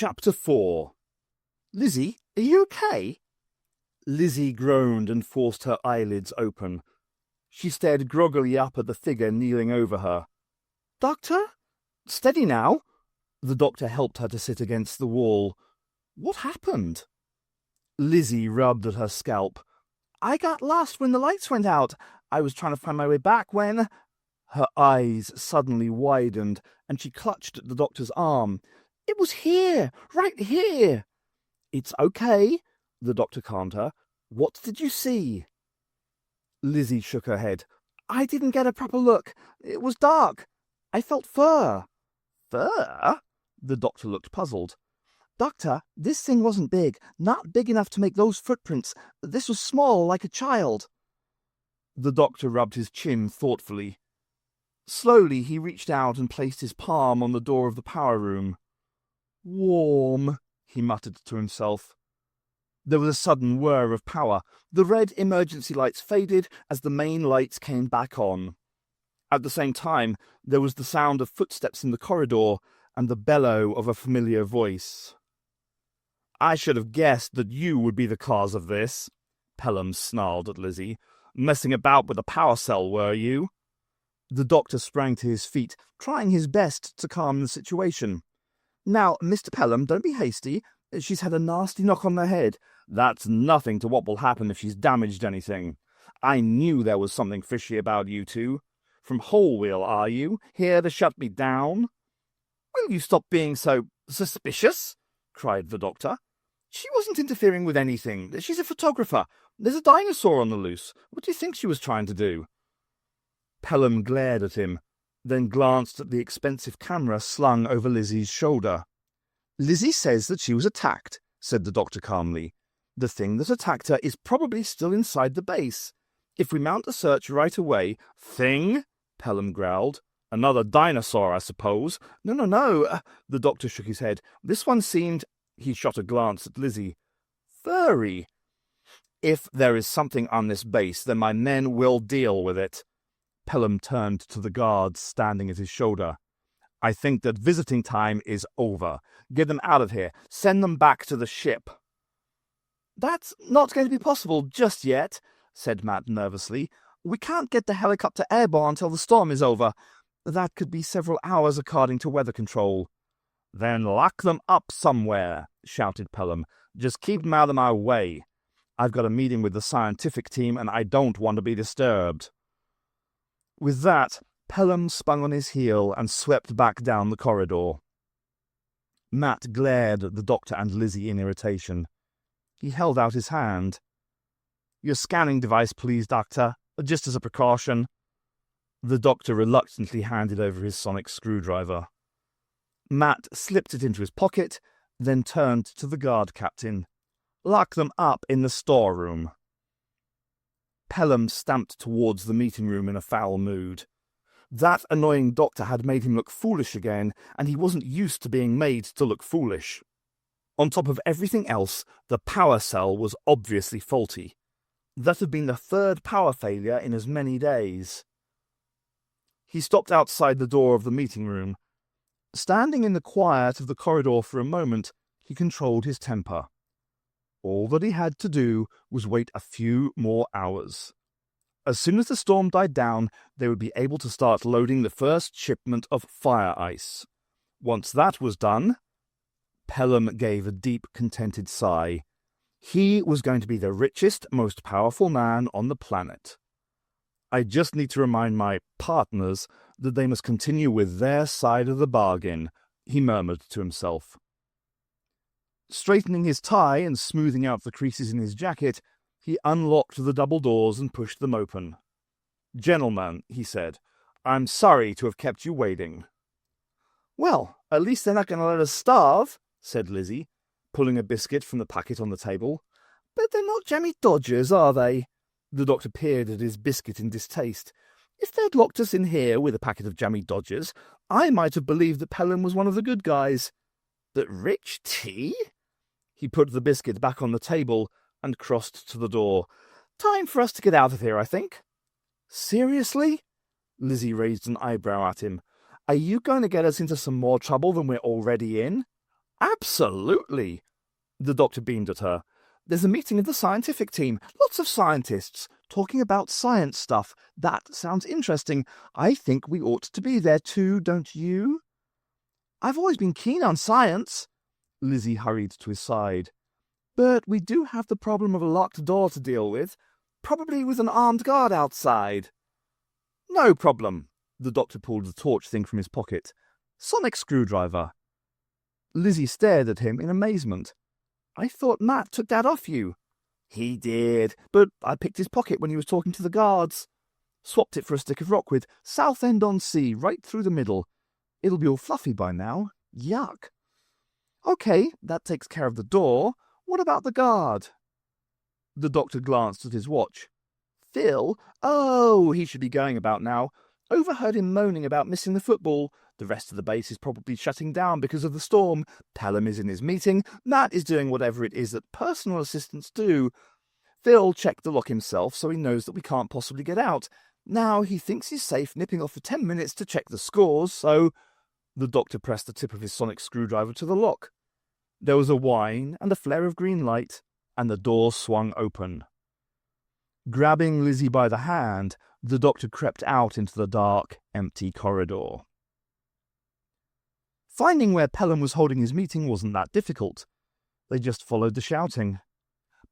Chapter 4. Lizzie, are you okay? Lizzie groaned and forced her eyelids open. She stared groggily up at the figure kneeling over her. Doctor? Steady now. The doctor helped her to sit against the wall. What happened? Lizzie rubbed at her scalp. I got lost when the lights went out. I was trying to find my way back when... Her eyes suddenly widened, and she clutched at the doctor's arm. It was here, right here. It's okay, the doctor calmed her. What did you see? Lizzie shook her head. I didn't get a proper look. It was dark. I felt fur. Fur? The doctor looked puzzled. Doctor, this thing wasn't big, not big enough to make those footprints. This was small, like a child. The doctor rubbed his chin thoughtfully. Slowly he reached out and placed his palm on the door of the power room. Warm, he muttered to himself. There was a sudden whir of power. The red emergency lights faded as the main lights came back on. At the same time, there was the sound of footsteps in the corridor and the bellow of a familiar voice. I should have guessed that you would be the cause of this, Pelham snarled at Lizzie. Messing about with the power cell, were you? The doctor sprang to his feet, trying his best to calm the situation. Now, Mr. Pelham, don't be hasty. She's had a nasty knock on the head. That's nothing to what will happen if she's damaged anything. I knew there was something fishy about you two. From Holwheel, are you? Here to shut me down? Will you stop being so suspicious? Cried the doctor. She wasn't interfering with anything. She's a photographer. There's a dinosaur on the loose. What do you think she was trying to do? Pelham glared at him, then glanced at the expensive camera slung over Lizzie's shoulder. Lizzie says that she was attacked, said the doctor calmly. The thing that attacked her is probably still inside the base. If we mount a search right away... Thing? Pelham growled. Another dinosaur, I suppose. No. The doctor shook his head. This one seemed... He shot a glance at Lizzie. Furry. If there is something on this base, then my men will deal with it. Pelham turned to the guards standing at his shoulder. I think that visiting time is over. Get them out of here. Send them back to the ship. That's not going to be possible just yet, said Matt nervously. We can't get the helicopter airborne until the storm is over. That could be several hours according to weather control. Then lock them up somewhere, shouted Pelham. Just keep them out of my way. I've got a meeting with the scientific team and I don't want to be disturbed. With that, Pelham spun on his heel and swept back down the corridor. Matt glared at the doctor and Lizzie in irritation. He held out his hand. Your scanning device, please, Doctor, just as a precaution. The doctor reluctantly handed over his sonic screwdriver. Matt slipped it into his pocket, then turned to the guard captain. Lock them up in the storeroom. Pelham stamped towards the meeting room in a foul mood. That annoying doctor had made him look foolish again, and he wasn't used to being made to look foolish. On top of everything else, the power cell was obviously faulty. That had been the third power failure in as many days. He stopped outside the door of the meeting room. Standing in the quiet of the corridor for a moment, he controlled his temper. All that he had to do was wait a few more hours. As soon as the storm died down, they would be able to start loading the first shipment of fire ice. Once that was done, Pelham gave a deep, contented sigh. He was going to be the richest, most powerful man on the planet. I just need to remind my partners that they must continue with their side of the bargain, he murmured to himself. Straightening his tie and smoothing out the creases in his jacket, he unlocked the double doors and pushed them open. Gentlemen, he said, I'm sorry to have kept you waiting. Well, at least they're not going to let us starve, said Lizzie, pulling a biscuit from the packet on the table. But they're not jammy dodgers, are they? The doctor peered at his biscuit in distaste. If they'd locked us in here with a packet of jammy dodgers, I might have believed that Pelham was one of the good guys. But rich tea? He put the biscuit back on the table and crossed to the door. Time for us to get out of here, I think. Seriously? Lizzie raised an eyebrow at him. Are you going to get us into some more trouble than we're already in? Absolutely. The doctor beamed at her. There's a meeting of the scientific team. Lots of scientists talking about science stuff. That sounds interesting. I think we ought to be there too, don't you? I've always been keen on science. Lizzie hurried to his side. But we do have the problem of a locked door to deal with, probably with an armed guard outside. No problem. The doctor pulled the torch thing from his pocket. Sonic screwdriver. Lizzie stared at him in amazement. I thought Matt took that off you. He did, but I picked his pocket when he was talking to the guards. Swapped it for a stick of rock with Southend-on-Sea right through the middle. It'll be all fluffy by now. Yuck. Okay, that takes care of the door. What about the guard? The doctor glanced at his watch. Phil? Oh, he should be going about now. Overheard him moaning about missing the football. The rest of the base is probably shutting down because of the storm. Pelham is in his meeting. Matt is doing whatever it is that personal assistants do. Phil checked the lock himself, so he knows that we can't possibly get out. Now he thinks he's safe nipping off for 10 minutes to check the scores, so... The doctor pressed the tip of his sonic screwdriver to the lock. There was a whine and a flare of green light, and the door swung open. Grabbing Lizzie by the hand, the doctor crept out into the dark, empty corridor. Finding where Pelham was holding his meeting wasn't that difficult. They just followed the shouting.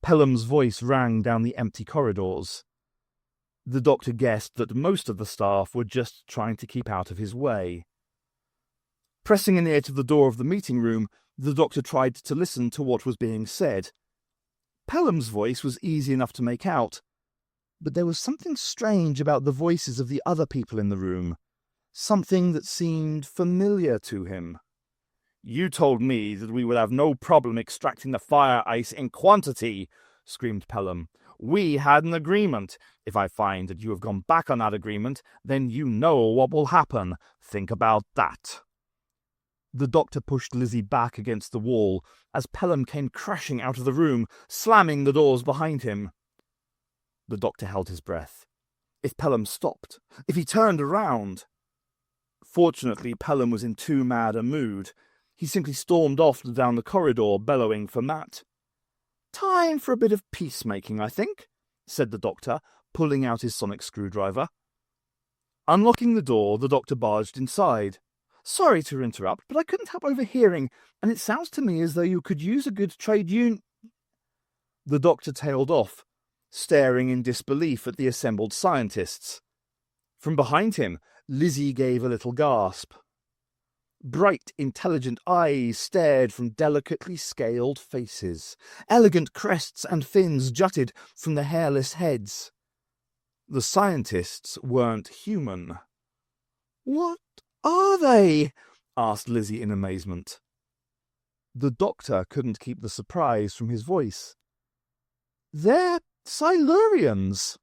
Pelham's voice rang down the empty corridors. The doctor guessed that most of the staff were just trying to keep out of his way. Pressing in ear to the door of the meeting room, the doctor tried to listen to what was being said. Pelham's voice was easy enough to make out, but there was something strange about the voices of the other people in the room, something that seemed familiar to him. You told me that we would have no problem extracting the fire ice in quantity, screamed Pelham. We had an agreement. If I find that you have gone back on that agreement, then you know what will happen. Think about that. The doctor pushed Lizzie back against the wall as Pelham came crashing out of the room, slamming the doors behind him. The doctor held his breath. If Pelham stopped, if he turned around... Fortunately, Pelham was in too mad a mood. He simply stormed off down the corridor, bellowing for Matt. Time for a bit of peacemaking, I think, said the doctor, pulling out his sonic screwdriver. Unlocking the door, the doctor barged inside. Sorry to interrupt, but I couldn't help overhearing, and it sounds to me as though you could use a good trade union... The doctor tailed off, staring in disbelief at the assembled scientists. From behind him, Lizzie gave a little gasp. Bright, intelligent eyes stared from delicately scaled faces. Elegant crests and fins jutted from the hairless heads. The scientists weren't human. What are they? Asked Lizzie in amazement. The doctor couldn't keep the surprise from his voice. They're Silurians.